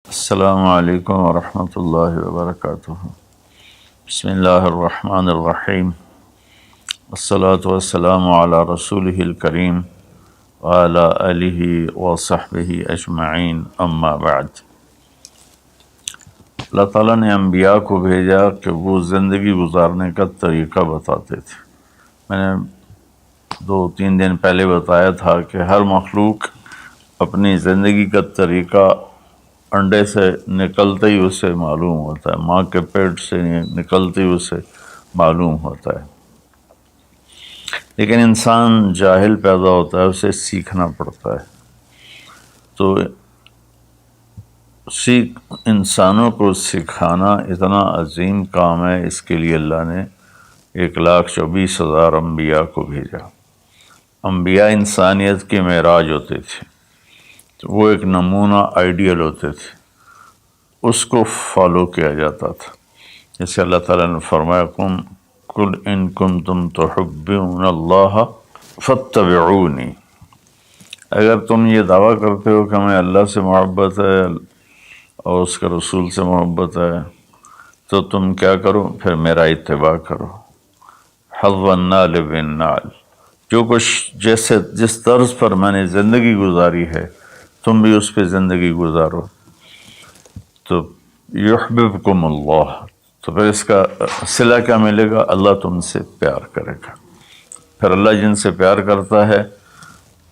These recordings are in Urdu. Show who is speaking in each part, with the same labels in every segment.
Speaker 1: السلام علیکم ورحمۃ اللہ وبرکاتہ۔ بسم اللہ الرحمن الرحیم، والصلاة والسلام علی رسولہ الکریم وعلی آلہ وصحبہ اجمعین، اما بعد۔ اللہ تعالیٰ نے انبیاء کو بھیجا کہ وہ زندگی گزارنے کا طریقہ بتاتے تھے۔ میں نے 2-3 دن پہلے بتایا تھا کہ ہر مخلوق اپنی زندگی کا طریقہ انڈے سے نکلتے ہی اسے معلوم ہوتا ہے، ماں کے پیٹ سے نکلتے ہی اسے معلوم ہوتا ہے، لیکن انسان جاہل پیدا ہوتا ہے، اسے سیکھنا پڑتا ہے۔ تو انسانوں کو سکھانا اتنا عظیم کام ہے، اس کے لیے اللہ نے 1,24,000 انبیاء کو بھیجا۔ انبیاء انسانیت کے معراج ہوتے تھے، تو وہ ایک نمونہ آئیڈیل ہوتے تھے، اس کو فالو کیا جاتا تھا۔ جیسے اللہ تعالیٰ نے فرمایا قل ان کنتم تحبون اللہ فاتبعونی، اگر تم یہ دعویٰ کرتے ہو کہ ہمیں اللہ سے محبت ہے اور اس کے رسول سے محبت ہے، تو تم کیا کرو؟ پھر میرا اتباع کرو۔ حظ النال بالنال، جو کچھ جس طرز پر میں نے زندگی گزاری ہے تم بھی اس پہ زندگی گزارو، تو یحببکم اللہ، تو پھر اس کا صلہ کیا ملے گا؟ اللہ تم سے پیار کرے گا۔ پھر اللہ جن سے پیار کرتا ہے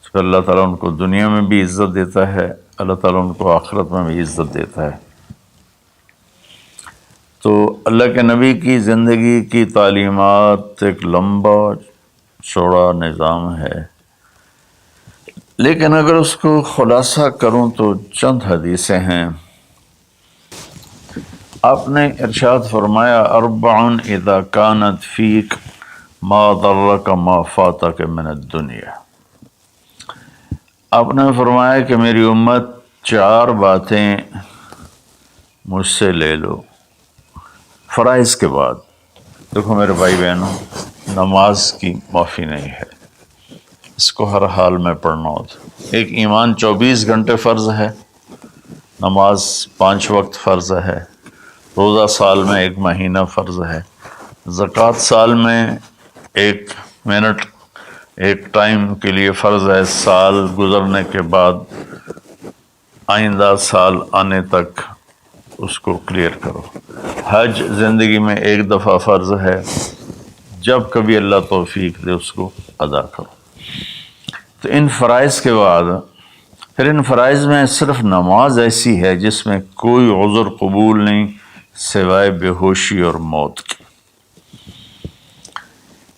Speaker 1: پھر اللہ تعالیٰ ان کو دنیا میں بھی عزت دیتا ہے، اللہ تعالیٰ ان کو آخرت میں بھی عزت دیتا ہے۔ تو اللہ کے نبی کی زندگی کی تعلیمات ایک لمبا چوڑا نظام ہے، لیکن اگر اس کو خلاصہ کروں تو چند حدیثیں ہیں۔ آپ نے ارشاد فرمایا اربع اذا كانت فیک ما ضرک ما فاتک من الدنیا۔ آپ نے فرمایا کہ میری امت 4 باتیں مجھ سے لے لو فرائض کے بعد۔ دیکھو میرے بھائی بہنوں، نماز کی معافی نہیں ہے، اس کو ہر حال میں پڑھنا ہوتا۔ ایک ایمان 24 گھنٹے فرض ہے، نماز 5 وقت فرض ہے، روزہ سال میں 1 مہینہ فرض ہے، زکوٰۃ سال میں 1 منٹ 1 ٹائم کے لیے فرض ہے، سال گزرنے کے بعد آئندہ سال آنے تک اس کو کلیئر کرو۔ حج زندگی میں 1 دفعہ فرض ہے، جب کبھی اللہ توفیق دے اس کو ادا کرو۔ تو ان فرائض کے بعد پھر ان فرائض میں صرف نماز ایسی ہے جس میں کوئی عذر قبول نہیں سوائے بے ہوشی اور موت کی۔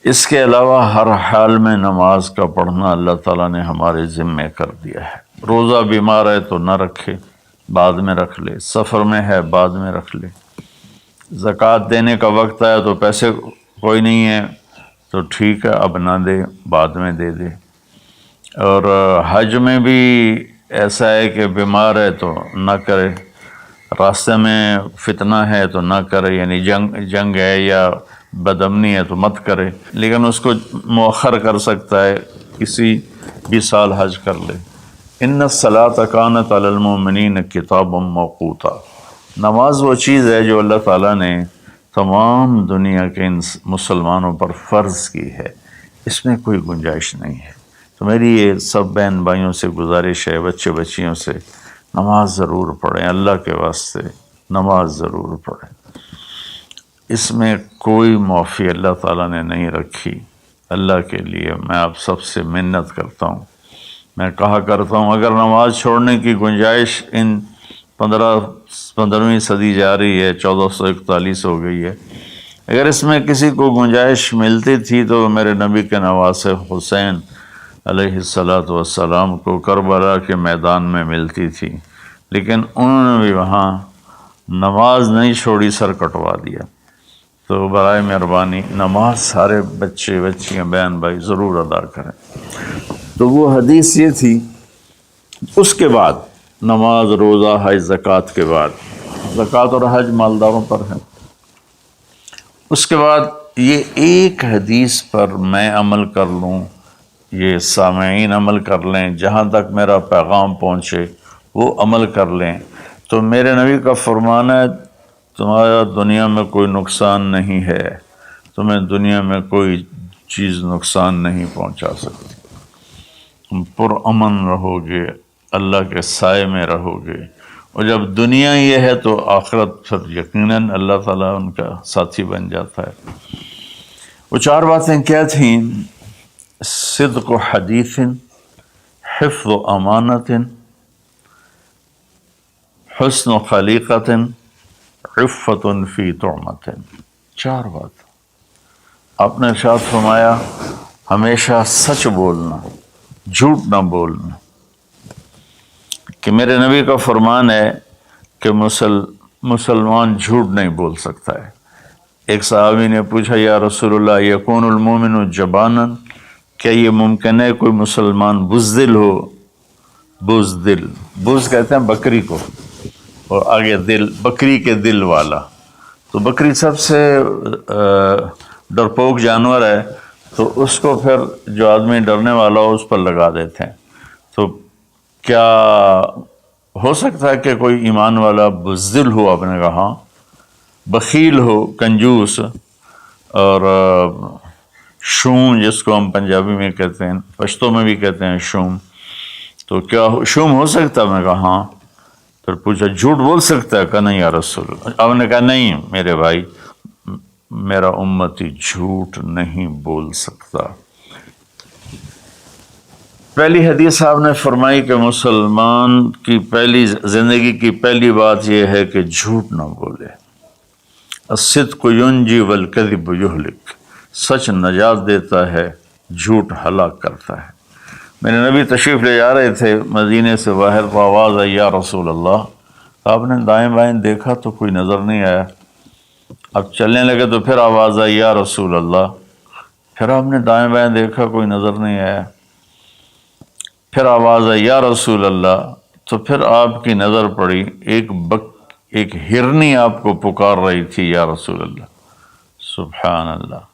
Speaker 1: اس کے علاوہ ہر حال میں نماز کا پڑھنا اللہ تعالیٰ نے ہمارے ذمے کر دیا ہے۔ روزہ بیمار ہے تو نہ رکھے، بعد میں رکھ لے، سفر میں ہے بعد میں رکھ لے، زکوٰۃ دینے کا وقت آیا تو پیسے کوئی نہیں ہے تو ٹھیک ہے اب نہ دے، بعد میں دے دے۔ اور حج میں بھی ایسا ہے کہ بیمار ہے تو نہ کرے، راستے میں فتنہ ہے تو نہ کرے، یعنی جنگ ہے یا بدامنی ہے تو مت کرے، لیکن اس کو مؤخر کر سکتا ہے، کسی بھی سال حج کر لے۔ ان الصلاۃ کانت علی المؤمنین کتابا موقوتا، نماز وہ چیز ہے جو اللہ تعالیٰ نے تمام دنیا کے مسلمانوں پر فرض کی ہے، اس میں کوئی گنجائش نہیں ہے۔ تو میری یہ سب بہن بھائیوں سے گزارش ہے، بچے بچیوں سے، نماز ضرور پڑھیں، اللہ کے واسطے نماز ضرور پڑھیں۔ اس میں کوئی معافی اللہ تعالیٰ نے نہیں رکھی۔ اللہ کے لیے میں آپ سب سے منت کرتا ہوں، میں کہا کرتا ہوں اگر نماز چھوڑنے کی گنجائش ان 15ویں صدی جا رہی ہے، 1441 ہو گئی ہے، اگر اس میں کسی کو گنجائش ملتی تھی تو میرے نبی کے نواسے حسین علیہ السلام کو کربلا کے میدان میں ملتی تھی، لیکن انہوں نے بھی وہاں نماز نہیں چھوڑی، سر کٹوا دیا۔ تو برائے مہربانی نماز سارے بچے بچیاں بہن بھائی ضرور ادا کریں۔ تو وہ حدیث یہ تھی۔ اس کے بعد نماز، روزہ، حج، زکوٰۃ کے بعد، زکوٰۃ اور حج مالداروں پر ہے۔ اس کے بعد یہ ایک حدیث پر میں عمل کر لوں، یہ سامعین عمل کر لیں، جہاں تک میرا پیغام پہنچے وہ عمل کر لیں، تو میرے نبی کا فرمان ہے تمہارا دنیا میں کوئی نقصان نہیں ہے، تمہیں دنیا میں کوئی چیز نقصان نہیں پہنچا سکتی، تم پرامن رہو گے، اللہ کے سائے میں رہو گے، اور جب دنیا یہ ہے تو آخرت پھر یقیناً اللہ تعالیٰ ان کا ساتھی بن جاتا ہے۔ وہ 4 باتیں کیا تھیں؟ صدق و حدیث، حفظ و امانت، حسن و خلیقت، عفت فی طعمت۔ 4 بات آپ نے ارشاد فرمایا، ہمیشہ سچ بولنا، جھوٹ نہ بولنا، کہ میرے نبی کا فرمان ہے کہ مسلمان جھوٹ نہیں بول سکتا ہے۔ ایک صحابی نے پوچھا، یا رسول اللہ یکون المومن جبانا، کیا یہ ممکن ہے کوئی مسلمان بزدل ہو؟ بزدل، بز کہتے ہیں بکری کو، اور آگے دل، بکری کے دل والا۔ تو بکری سب سے ڈرپوک جانور ہے، تو اس کو پھر جو آدمی ڈرنے والا ہو اس پر لگا دیتے ہیں۔ تو کیا ہو سکتا ہے کہ کوئی ایمان والا بزدل ہو؟ آپ نے کہا ہاں، بخیل ہو، کنجوس، اور شوم جس کو ہم پنجابی میں کہتے ہیں، پشتو میں بھی کہتے ہیں شوم، تو کیا شوم ہو سکتا ہے؟ میں نے کہا ہاں۔ پھر پوچھا جھوٹ بول سکتا ہے؟ کہا نہیں یا رسول اللہ۔ آپ نے کہا نہیں میرے بھائی، میرا امتی جھوٹ نہیں بول سکتا۔ پہلی حدیث آپ نے فرمائی کہ مسلمان کی پہلی زندگی کی پہلی بات یہ ہے کہ جھوٹ نہ بولے۔ الصدق ینجی والکذب یہلک، سچ نجات دیتا ہے، جھوٹ ہلاک کرتا ہے۔ میرے نبی تشریف لے جا رہے تھے مدینے سے باہر، تو آواز آئی یا رسول اللہ۔ آپ نے دائیں بائیں دیکھا تو کوئی نظر نہیں آیا۔ اب چلنے لگے تو پھر آواز آئی یا رسول اللہ۔ پھر آپ نے دائیں بائیں دیکھا، کوئی نظر نہیں آیا۔ پھر آواز آئی یا رسول اللہ، تو پھر آپ کی نظر پڑی، ایک ہرنی آپ کو پکار رہی تھی یا رسول اللہ۔ سبحان اللہ۔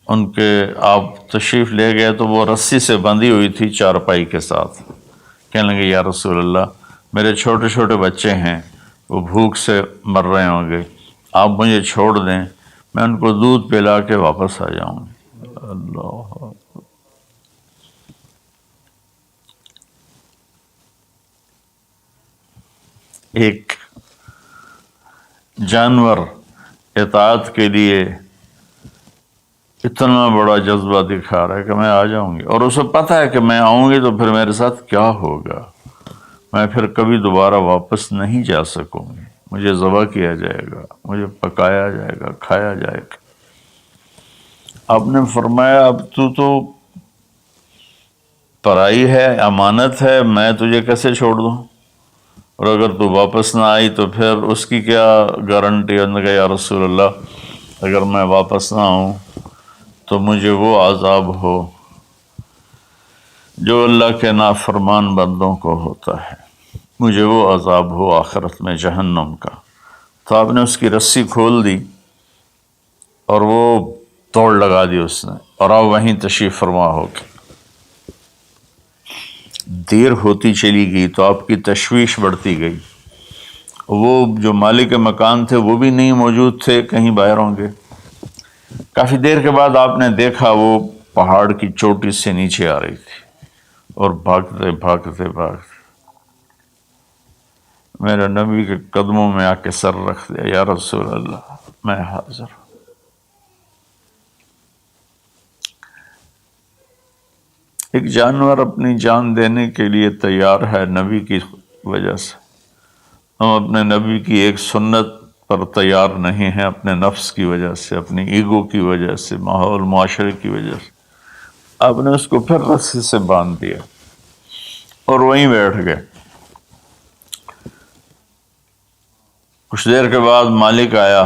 Speaker 1: ان کے آپ تشریف لے گئے تو وہ رسی سے بندھی ہوئی تھی چارپائی کے ساتھ۔ کہنے لگے یا رسول اللہ، میرے چھوٹے چھوٹے بچے ہیں، وہ بھوک سے مر رہے ہوں گے، آپ مجھے چھوڑ دیں، میں ان کو دودھ پلا کے واپس آ جاؤں گی۔ اللہ، ایک جانور اطاعت کے لیے اتنا بڑا جذبہ دکھا رہا ہے کہ میں آ جاؤں گی، اور اسے پتہ ہے کہ میں آؤں گی تو پھر میرے ساتھ کیا ہوگا، میں پھر کبھی دوبارہ واپس نہیں جا سکوں گی، مجھے ذبح کیا جائے گا، مجھے پکایا جائے گا، کھایا جائے گا۔ آپ نے فرمایا اب تو پرائی ہے، امانت ہے، میں تجھے کیسے چھوڑ دوں، اور اگر تو واپس نہ آئی تو پھر اس کی کیا گارنٹی؟ انہوں نے کہا یا رسول اللہ، اگر میں واپس نہ آؤں تو مجھے وہ عذاب ہو جو اللہ کے نافرمان بندوں کو ہوتا ہے، مجھے وہ عذاب ہو آخرت میں جہنم کا۔ تو آپ نے اس کی رسی کھول دی اور وہ توڑ لگا دی اس نے، اور آپ وہیں تشریف فرما ہو کے۔ دیر ہوتی چلی گئی تو آپ کی تشویش بڑھتی گئی۔ وہ جو مالک مکان تھے وہ بھی نہیں موجود تھے، کہیں باہر ہوں گے۔ کافی دیر کے بعد آپ نے دیکھا وہ پہاڑ کی چوٹی سے نیچے آ رہی تھی، اور بھاگتے بھاگتے بھاگتے میرے نبی کے قدموں میں آ کے سر رکھ دیا، یا رسول اللہ میں حاضر ہوں۔ ایک جانور اپنی جان دینے کے لیے تیار ہے نبی کی وجہ سے، ہم اپنے نبی کی ایک سنت پر تیار نہیں ہیں، اپنے نفس کی وجہ سے، اپنی ایگو کی وجہ سے، ماحول معاشرے کی وجہ سے۔ آپ نے اس کو پھر رسی سے باندھ دیا اور وہیں بیٹھ گئے۔ کچھ دیر کے بعد مالک آیا،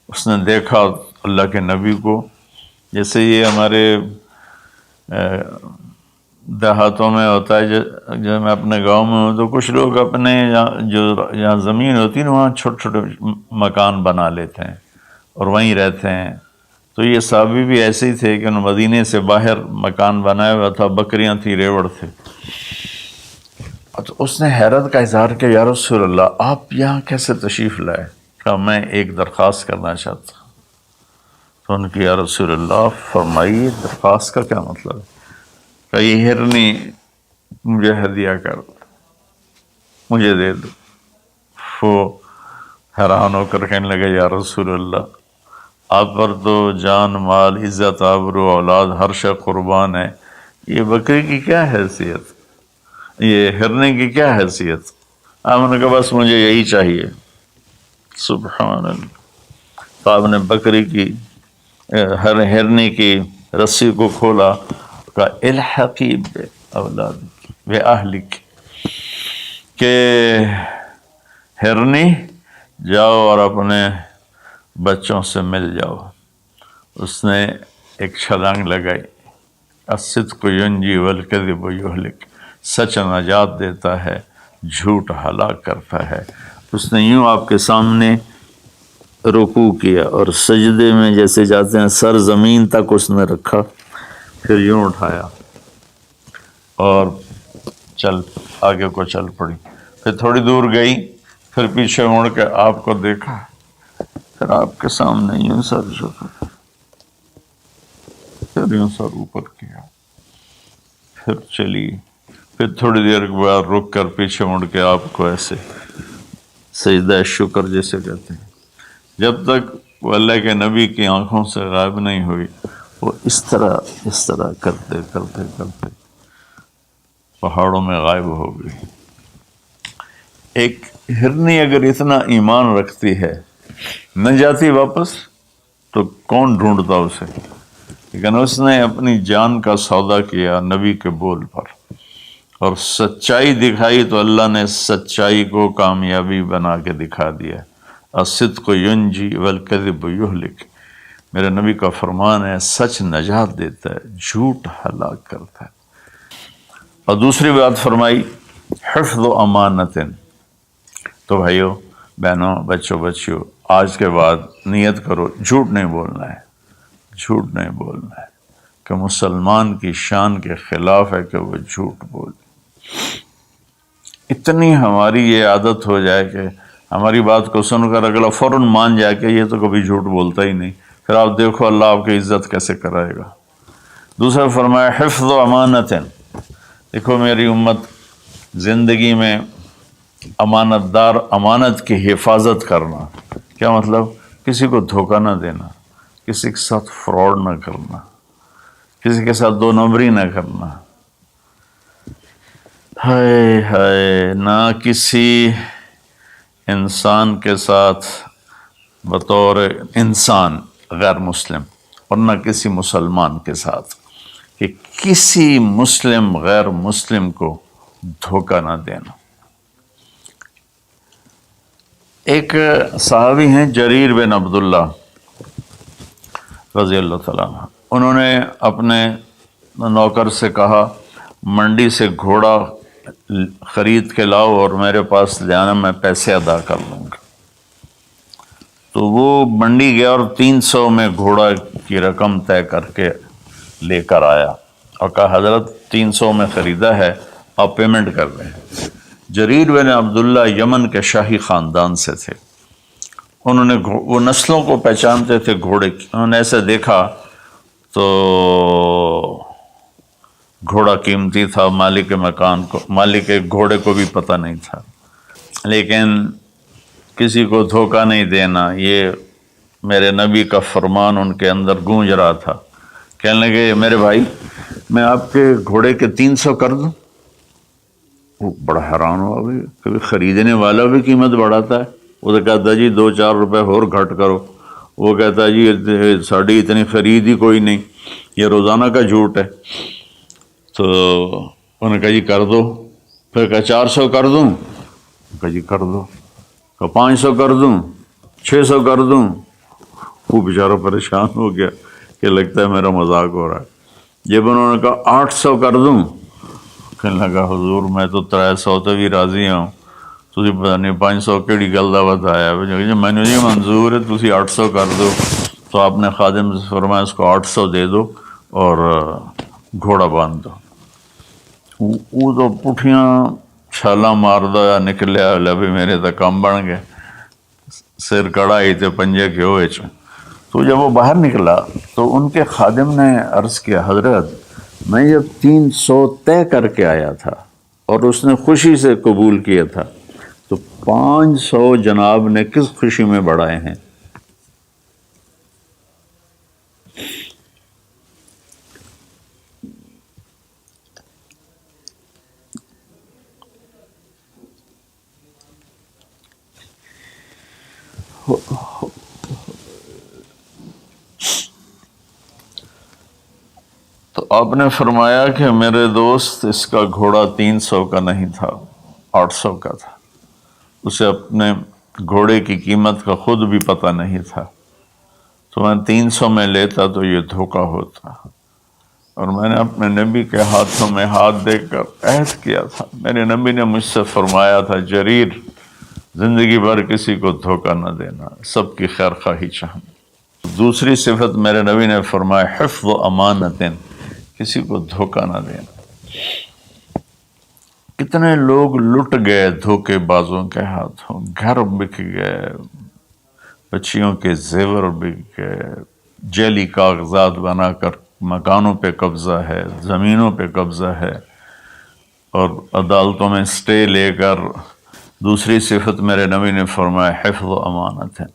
Speaker 1: اس نے دیکھا اللہ کے نبی کو، جیسے یہ ہمارے دیہاتوں میں ہوتا ہے، جو میں اپنے گاؤں میں ہوں تو کچھ لوگ اپنے جہاں زمین ہوتی ہے نا وہاں چھوٹے چھوٹے مکان بنا لیتے ہیں اور وہیں رہتے ہیں۔ تو یہ صحابی بھی ایسے ہی تھے کہ انہوں مدینے سے باہر مکان بنایا ہوا تھا، بکریاں تھی، ریوڑ تھے۔ تو اس نے حیرت کا اظہار کیا، یا رسول اللہ آپ یہاں کیسے تشریف لائے؟ کہا میں ایک درخواست کرنا چاہتا ہوں۔ تو ان کی یا رسول اللہ فرمائیے درخواست کا کیا مطلب ہے؟ کہا یہ ہرنی مجھے ہدیہ کر دو، مجھے دے دو۔ وہ حیران ہو کر کہنے لگے یا رسول اللہ آپ پر تو جان مال عزت آبرو اولاد ہر شے قربان ہے، یہ بکری کی کیا حیثیت، یہ ہرنے کی کیا حیثیت؟ آپ نے کہا بس مجھے یہی چاہیے۔ سبحان اللہ۔ تو آپ نے بکری کی ہرنے کی رسی کو کھولا، کہا الحقی بے اولادک بے اہلک، کہ ہرنی جاؤ اور اپنے بچوں سے مل جاؤ۔ اس نے ایک چھلانگ لگائی، الصدق ینجی والکذب یہلک، سچ نجات دیتا ہے، جھوٹ ہلاک کرتا ہے۔ اس نے یوں آپ کے سامنے رکوع کیا اور سجدے میں جیسے جاتے ہیں سر زمین تک اس نے رکھا، پھر یوں اٹھایا اور آگے کو چل پڑی۔ پھر تھوڑی دور گئی، پھر پیچھے مڑ کے آپ کو دیکھا، پھر آپ کے سامنے یوں سر جھکا، پھر یوں سر اوپر کیا، پھر چلی، پھر تھوڑی دیر کے بعد رک کر پیچھے مڑ کے آپ کو ایسے سجدہ شکر جیسے کہتے ہیں۔ جب تک وہ اللہ کے نبی کی آنکھوں سے غائب نہیں ہوئی، وہ اس طرح کرتے کرتے کرتے پہاڑوں میں غائب ہو گئی۔ ایک ہرنی اگر اتنا ایمان رکھتی ہے نہ جاتی واپس تو کون ڈھونڈتا اسے؟ لیکن اس نے اپنی جان کا سودا کیا نبی کے بول پر اور سچائی دکھائی، تو اللہ نے سچائی کو کامیابی بنا کے دکھا دیا۔ الصدق ینجی والکذب یہلک، میرے نبی کا فرمان ہے سچ نجات دیتا ہے، جھوٹ ہلاک کرتا ہے۔ اور دوسری بات فرمائی حفظ امانت۔ تو بھائیو بہنوں بچوں بچیوں، آج کے بعد نیت کرو جھوٹ نہیں بولنا ہے، جھوٹ نہیں بولنا ہے، کہ مسلمان کی شان کے خلاف ہے کہ وہ جھوٹ بولے۔ اتنی ہماری یہ عادت ہو جائے کہ ہماری بات کو سن کر اگلا فوراً مان جائے کہ یہ تو کبھی جھوٹ بولتا ہی نہیں، پھر آپ دیکھو اللہ آپ کی عزت کیسے کرائے گا۔ دوسرا فرمایا حفظ و امانت۔ دیکھو میری امت زندگی میں امانت دار، امانت کی حفاظت کرنا، کیا مطلب؟ کسی کو دھوکہ نہ دینا، کسی کے ساتھ فراڈ نہ کرنا، کسی کے ساتھ دو نمبری نہ کرنا، ہائے ہائے، نہ کسی انسان کے ساتھ بطور انسان غیر مسلم، اور نہ کسی مسلمان کے ساتھ، کہ کسی مسلم غیر مسلم کو دھوکہ نہ دینا۔ ایک صحابی ہیں جریر بن عبداللہ رضی اللہ تعالیٰ عنہ، انہوں نے اپنے نوکر سے کہا منڈی سے گھوڑا خرید کے لاؤ اور میرے پاس لے آنا، میں پیسے ادا کر لوں گا۔ تو وہ منڈی گیا اور 300 میں گھوڑا کی رقم طے کر کے لے کر آیا اور کہا حضرت 300 میں خریدا ہے، آپ پیمنٹ کر رہے ہیں۔ جریر بن عبداللہ یمن کے شاہی خاندان سے تھے، انہوں نے وہ نسلوں کو پہچانتے تھے گھوڑے کی، انہوں نے ایسے دیکھا تو گھوڑا قیمتی تھا، مالک مکان کو، مالک گھوڑے کو بھی پتہ نہیں تھا، لیکن کسی کو دھوکہ نہیں دینا، یہ میرے نبی کا فرمان ان کے اندر گونج رہا تھا۔ کہنے لگے میرے بھائی میں آپ کے گھوڑے کے 300 کر دوں؟ وہ بڑا حیران ہوا، بھی کبھی خریدنے والا بھی قیمت بڑھاتا ہے۔ وہ تو کہتا ہے جی 2-4 روپے اور گھٹ کرو، وہ کہتا ہے جی ساڑھی اتنی خرید ہی کوئی نہیں، یہ روزانہ کا جھوٹ ہے۔ تو انہوں نے کہا جی کر دو، پھر کہا 400 کر دوں، کہا جی کر دو، کہا 500 کر دوں، 600 کر دوں۔ وہ بیچارہ پریشان ہو گیا کہ لگتا ہے میرا مذاق ہو رہا ہے۔ جب انہوں نے کہا 800 کر دوں، کہنے لگا حضور میں تو 300 تے بھی راضی ہوں، تسی پتہ نہیں 500 کیڑی گل دا بتایا، میں نے جی منظور ہے تسی 800 کر دو۔ تو آپ نے خادم سے فرمایا اس کو 800 دے دو اور گھوڑا باندھ دو۔ وہ تو پٹھیاں چھالا مار دو یا نکلیا بھی میرے تو کام بن گئے، سر کڑائی تے پنجے کے ہوئے چ۔ تو جب وہ باہر نکلا تو ان کے خادم نے عرض کیا حضرت میں جب 300 طے کر کے آیا تھا اور اس نے خوشی سے قبول کیا تھا، تو 500 جناب نے کس خوشی میں بڑھائے ہیں؟ تو آپ نے فرمایا کہ میرے دوست اس کا گھوڑا 300 کا نہیں تھا، 800 کا تھا، اسے اپنے گھوڑے کی قیمت کا خود بھی پتہ نہیں تھا، تو میں 300 میں لیتا تو یہ دھوکہ ہوتا، اور میں نے اپنے نبی کے ہاتھوں میں ہاتھ دے کر عہد کیا تھا، میرے نبی نے مجھ سے فرمایا تھا جریر زندگی بھر کسی کو دھوکہ نہ دینا، سب کی خیر خواہی چاہنا۔ دوسری صفت میرے نبی نے فرمایا حفظ و امانت، کسی کو دھوکہ نہ دینا۔ کتنے لوگ لٹ گئے دھوکے بازوں کے ہاتھوں، گھر بک گئے، بچیوں کے زیور بک گئے، جعلی کاغذات بنا کر مکانوں پہ قبضہ ہے، زمینوں پہ قبضہ ہے، اور عدالتوں میں سٹے لے کر۔ دوسری صفت میرے نبی نے فرمایا حفظ و امانت ہے۔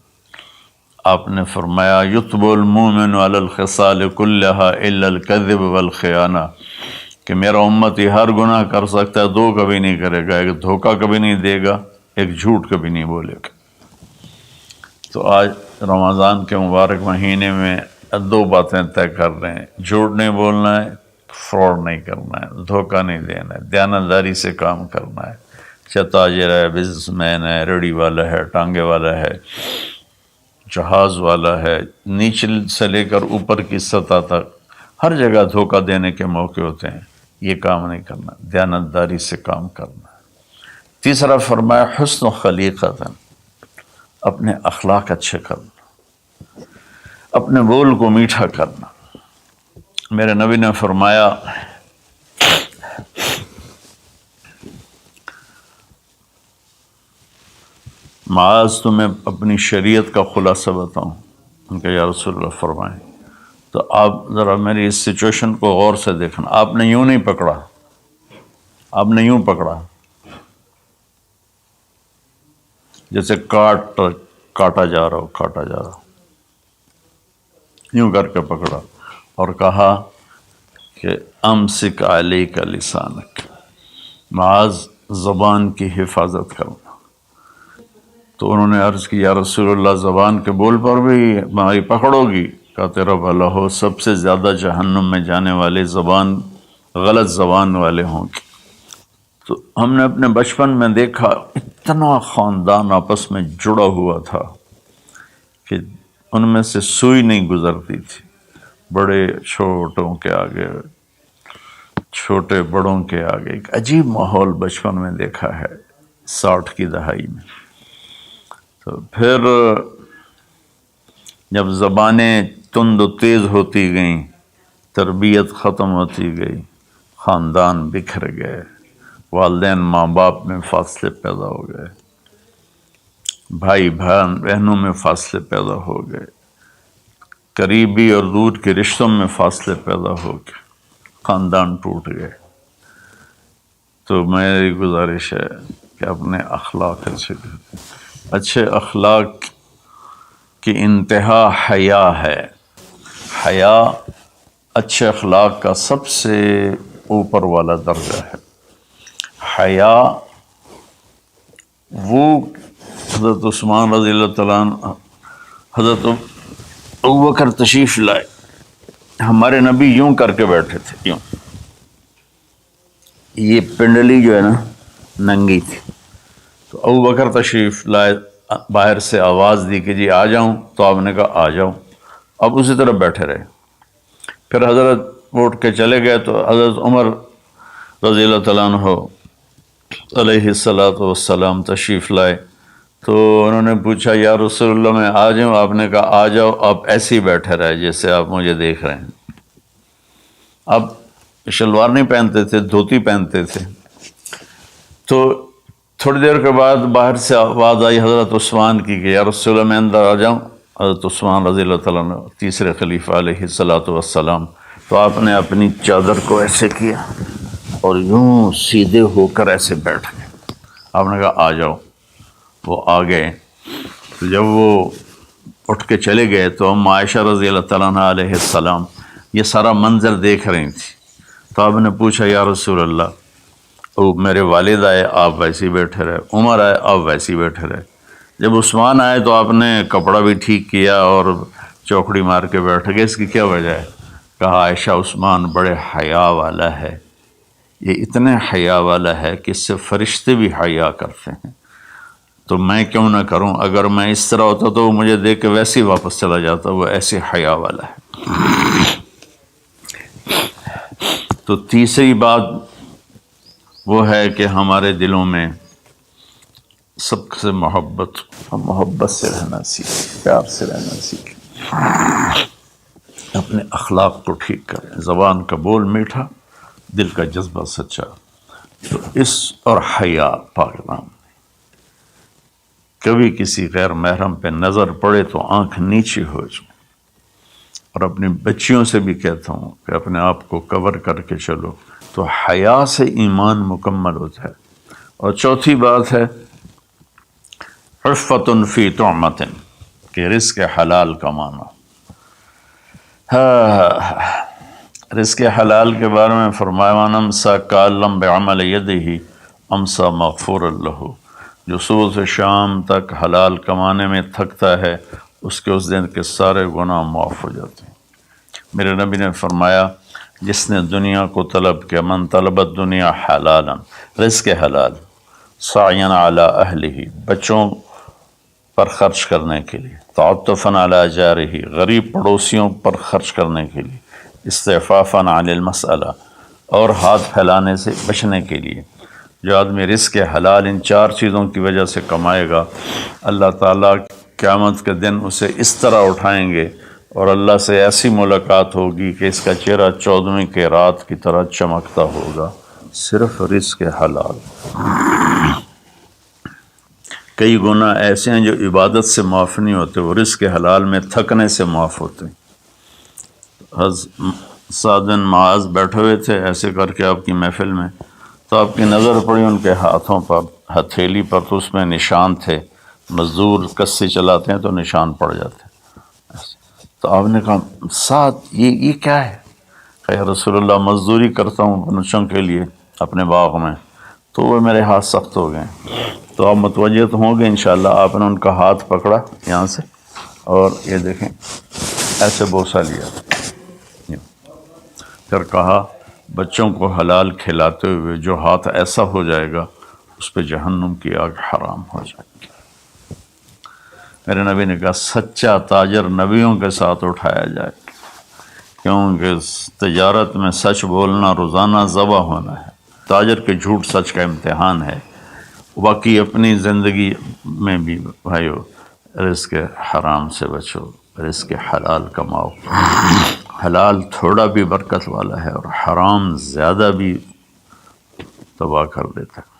Speaker 1: آپ نے فرمایا یتب المومن علی الخصال کلہا الا الکذب والخیانہ، کہ میرا امتی ہر گناہ کر سکتا ہے، 2 کبھی نہیں کرے گا، ایک دھوکہ کبھی نہیں دے گا، ایک جھوٹ کبھی نہیں بولے گا۔ تو آج رمضان کے مبارک مہینے میں 2 باتیں طے کر رہے ہیں، جھوٹ نہیں بولنا ہے، فراڈ نہیں کرنا ہے، دھوکہ نہیں دینا ہے، دیانتداری سے کام کرنا ہے، چاہے تاجر ہے، بزنس مین ہے، ریڑھی والا ہے، ٹانگے والا ہے، جہاز والا ہے، نیچل سے لے کر اوپر کی سطح تک ہر جگہ دھوکہ دینے کے موقع ہوتے ہیں، یہ کام نہیں کرنا، دیانتداری سے کام کرنا ہے۔ تیسرا فرمایا حسن خلیقت، اپنے اخلاق اچھے کرنا، اپنے بول کو میٹھا کرنا۔ میرے نبی نے فرمایا معاذ تمہیں اپنی شریعت کا خلاصہ بتاؤں؟ ان کا یا رسول اللہ فرمائیں۔ تو آپ ذرا میری اس سچویشن کو غور سے دیکھنا، آپ نے یوں نہیں پکڑا، آپ نے یوں پکڑا جیسے کاٹا جا رہا ہو، کاٹا جا رہا ہو، یوں کر کے پکڑا اور کہا کہ امسک علیک لسانک، معاذ زبان کی حفاظت کرنا۔ تو انہوں نے عرض کی یا رسول اللہ زبان کے بول پر بھی ہماری پکڑو گی؟ کہا تیرا بھلا ہو، سب سے زیادہ جہنم میں جانے والے غلط زبان والے ہوں گے۔ تو ہم نے اپنے بچپن میں دیکھا اتنا خاندان آپس میں جڑا ہوا تھا کہ ان میں سے سوئی نہیں گزرتی تھی، بڑے چھوٹوں کے آگے، چھوٹے بڑوں کے آگے، ایک عجیب ماحول بچپن میں دیکھا ہے 60 کی دہائی میں۔ تو پھر جب زبانیں تند و تیز ہوتی گئیں، تربیت ختم ہوتی گئی، خاندان بکھر گئے، والدین ماں باپ میں فاصلے پیدا ہو گئے، بھائی بہنوں میں فاصلے پیدا ہو گئے، قریبی اور دور کے رشتوں میں فاصلے پیدا ہو گئے، خاندان ٹوٹ گئے۔ تو میری گزارش ہے کہ اپنے اخلاق اچھے اخلاق کی انتہا حیا ہے۔ حیا اچھے اخلاق کا سب سے اوپر والا درجہ ہے۔ حیا وہ حضرت عثمان رضی اللہ تعالیٰ عنہ، حضرت ابوبکر تشریف لائے، ہمارے نبی یوں کر کے بیٹھے تھے، یوں، یہ پنڈلی جو ہے نا ننگی تھی، تو ابوبکر تشریف لائے، باہر سے آواز دی کہ جی آ جاؤں، تو آپ نے کہا آ جاؤں، اب اسی طرح بیٹھے رہے۔ پھر حضرت اٹھ کے چلے گئے تو حضرت عمر رضی اللہ تعالیٰ عنہ علیہ السلام تشریف لائے، تو انہوں نے پوچھا یا رسول اللہ میں آ جاؤں؟ آپ نے کہا آ جاؤ، آپ ایسے ہی بیٹھے رہے جیسے آپ مجھے دیکھ رہے ہیں۔ آپ شلوار نہیں پہنتے تھے، دھوتی پہنتے تھے، تو تھوڑی دیر کے بعد باہر سے آواز آئی حضرت عثمان کی کہ یا رسول اللہ میں اندر آ جاؤں؟ حضرت عثمان رضی اللہ تعالیٰ عنہ تیسرے خلیفہ علیہ الصلاۃ والسلام، تو آپ نے اپنی چادر کو ایسے کیا اور یوں سیدھے ہو کر ایسے بیٹھ گئے۔ آپ نے کہا آ جاؤ۔ وہ آ گئے۔ تو جب وہ اٹھ کے چلے گئے تو ام عائشہ رضی اللہ تعالیٰ عنہ علیہ السلام یہ سارا منظر دیکھ رہی تھی۔ تو آپ نے پوچھا یا رسول اللہ، وہ میرے والد آئے آپ ویسے ہی بیٹھے رہے، عمر آئے آپ ویسے ہی بیٹھے رہے، جب عثمان آئے تو آپ نے کپڑا بھی ٹھیک کیا اور چوکڑی مار کے بیٹھ گئے، اس کی کیا وجہ ہے؟ کہا عائشہ عثمان بڑے حیا والا ہے، یہ اتنے حیا والا ہے کہ اس سے فرشتے بھی حیا کرتے ہیں، تو میں کیوں نہ کروں؟ اگر میں اس طرح ہوتا تو وہ مجھے دیکھ کے ویسے ہی واپس چلا جاتا، وہ ایسے حیا والا ہے۔ تو تیسری بات وہ ہے کہ ہمارے دلوں میں سب سے محبت سے رہنا سیکھیں، پیار سے رہنا سیکھیں، اپنے اخلاق کو ٹھیک کریں، زبان کا بول میٹھا، دل کا جذبہ سچا۔ تو اس اور حیا پاک نام، کبھی کسی غیر محرم پہ نظر پڑے تو آنکھ نیچی ہو جائے۔ اور اپنی بچیوں سے بھی کہتا ہوں کہ اپنے آپ کو کور کر کے چلو، تو حیا سے ایمان مکمل ہوتا ہے۔ اور چوتھی بات ہے عفت فی طعمۃ، کہ رزق حلال کمانا۔ رزق حلال کے بارے میں فرمایا من امسا کالم بعمل یدہ امسا مغفور لہ، جو صبح سے شام تک حلال کمانے میں تھکتا ہے اس کے اس دن کے سارے گناہ معاف ہو جاتے ہیں۔ میرے نبی نے فرمایا جس نے دنیا کو طلب کیا، من طلب الدنیا حلالا، رزق حلال، سعیا علی اہلہ، بچوں پر خرچ کرنے کے لیے، تعطفا علی جارہ، غریب پڑوسیوں پر خرچ کرنے کے لیے، استعفافا عن المسألہ، اور ہاتھ پھیلانے سے بچنے کے لیے۔ جو آدمی رزق حلال ان چار چیزوں کی وجہ سے کمائے گا، اللہ تعالیٰ قیامت کے دن اسے اس طرح اٹھائیں گے اور اللہ سے ایسی ملاقات ہوگی کہ اس کا چہرہ 14ویں کی رات کی طرح چمکتا ہوگا، صرف رزق حلال۔ کئی گناہ ایسے ہیں جو عبادت سے معاف نہیں ہوتے، وہ رزق حلال میں تھکنے سے معاف ہوتے ہیں۔ سعد بن معاذ بیٹھے ہوئے تھے ایسے کر کے آپ کی محفل میں، تو آپ کی نظر پڑی ان کے ہاتھوں پر، ہتھیلی پر، تو اس میں نشان تھے، مزدور کسی چلاتے ہیں تو نشان پڑ جاتے ہیں۔ تو آپ نے کہا سعد یہ کیا ہے؟ کہ یا رسول اللہ مزدوری کرتا ہوں بچوں کے لیے اپنے باغ میں، تو وہ میرے ہاتھ سخت ہو گئے۔ تو آپ متوجہ تو ہوں گے انشاءاللہ۔ آپ نے ان کا ہاتھ پکڑا یہاں سے اور یہ دیکھیں ایسے بوسہ لیا، پھر کہا بچوں کو حلال کھلاتے ہوئے جو ہاتھ ایسا ہو جائے گا اس پہ جہنم کی آگ حرام ہو جائے گی۔ میرے نبی نے کہا سچا تاجر نبیوں کے ساتھ اٹھایا جائے، کیونکہ تجارت میں سچ بولنا روزانہ ذبح ہونا ہے، تاجر کے جھوٹ سچ کا امتحان ہے۔ باقی اپنی زندگی میں بھی بھائیو رزق حرام سے بچو، رزق حلال کماؤ۔ حلال تھوڑا بھی برکت والا ہے اور حرام زیادہ بھی تباہ کر دیتا ہے۔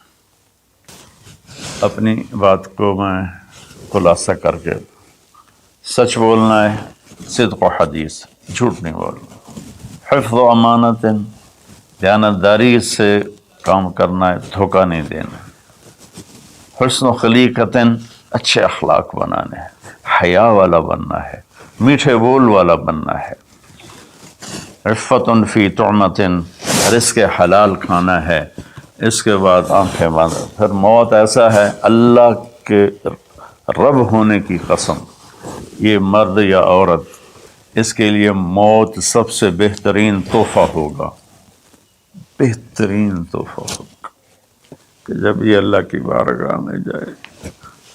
Speaker 1: اپنی بات کو میں خلاصہ کر کے، سچ بولنا ہے، صدق و حدیث، جھوٹ نہیں بولنا، حفظ و امانت، دیانتداری سے کام کرنا ہے، دھوکہ نہیں دینا، حسن و خلیقت، اچھے اخلاق بنانے ہیں، حیا والا بننا ہے، میٹھے بول والا بننا ہے، عفت فی طعمت، رزق حلال کھانا ہے۔ اس کے بعد آنکھیں بند، پھر موت ایسا ہے اللہ کے رب ہونے کی قسم، یہ مرد یا عورت، اس کے لیے موت سب سے بہترین تحفہ ہوگا، بہترین تحفہ ہوگا کہ جب یہ اللہ کی بارگاہ میں جائے،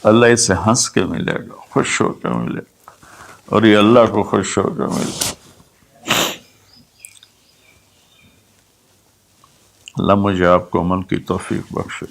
Speaker 1: اللہ اسے ہنس کے ملے گا، خوش ہو کے ملے گا، اور یہ اللہ کو خوش ہو کے ملے گا۔ اللہ مجھے آپ کو عمل کی توفیق بخشے۔